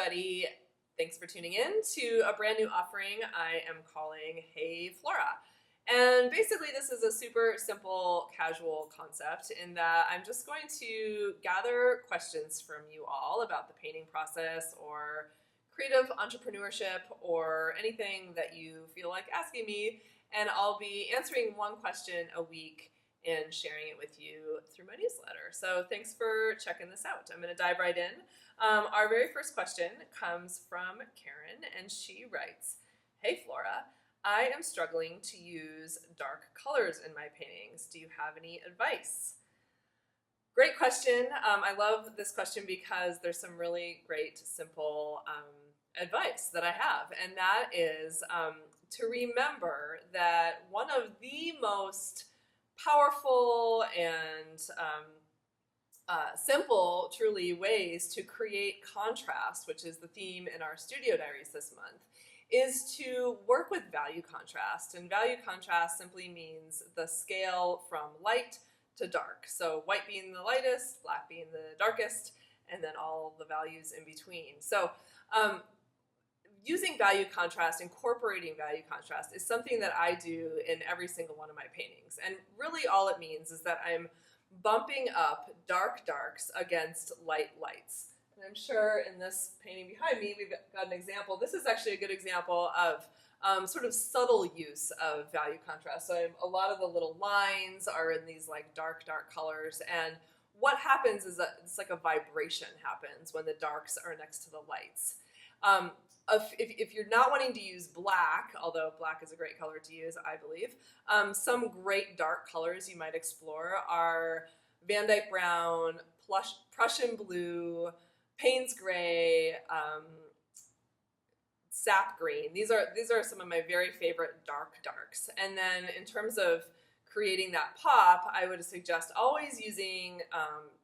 everybody. Thanks for tuning in to a brand new offering I am calling Hey Flora. And basically this is a super simple casual concept in that I'm just going to gather questions from you all about the painting process or creative entrepreneurship or anything that you feel like asking me, and I'll be answering one question a week and sharing it with you through my newsletter. So thanks for checking this out. I'm going to dive right in. Our very first question comes from Karen, and she writes, "Hey Flora, I am struggling to use dark colors in my paintings. Do you have any advice?" Great question. I love this question because there's some really great, simple advice that I have, and that is to remember that one of the most powerful and simple, truly, ways to create contrast, which is the theme in our studio diaries this month, is to work with value contrast. And value contrast simply means the scale from light to dark. So white being the lightest, black being the darkest, and then all the values in between. So using value contrast, incorporating value contrast is something that I do in every single one of my paintings. And really all it means is that I'm bumping up dark darks against light lights. And I'm sure in this painting behind me, we've got an example. This is actually a good example of sort of subtle use of value contrast. So a lot of the little lines are in these like dark colors. And what happens is that it's like a vibration happens when the darks are next to the lights. If you're not wanting to use black, although black is a great color to use, I believe, some great dark colors you might explore are Van Dyke Brown, Prussian Blue, Payne's Gray, Sap Green. These are some of my very favorite darks. And then in terms of creating that pop, I would suggest always using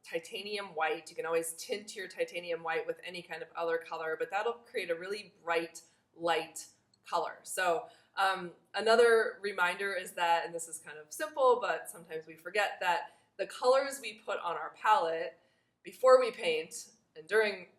titanium white. You can always tint your titanium white with any kind of other color, but that'll create a really bright, light color. So another reminder is that, and this is kind of simple, but sometimes we forget that the colors we put on our palette before we paint and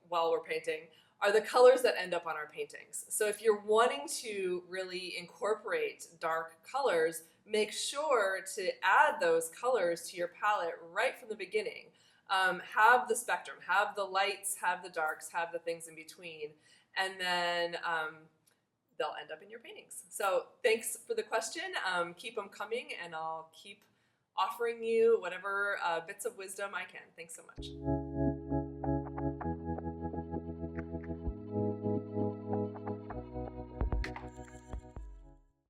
while we're painting are the colors that end up on our paintings. So if you're wanting to really incorporate dark colors, make sure to add those colors to your palette right from the beginning. Have the spectrum, have the lights, have the darks, have the things in between, and then they'll end up in your paintings. So thanks for the question. Keep them coming, and I'll keep offering you whatever bits of wisdom I can. Thanks so much.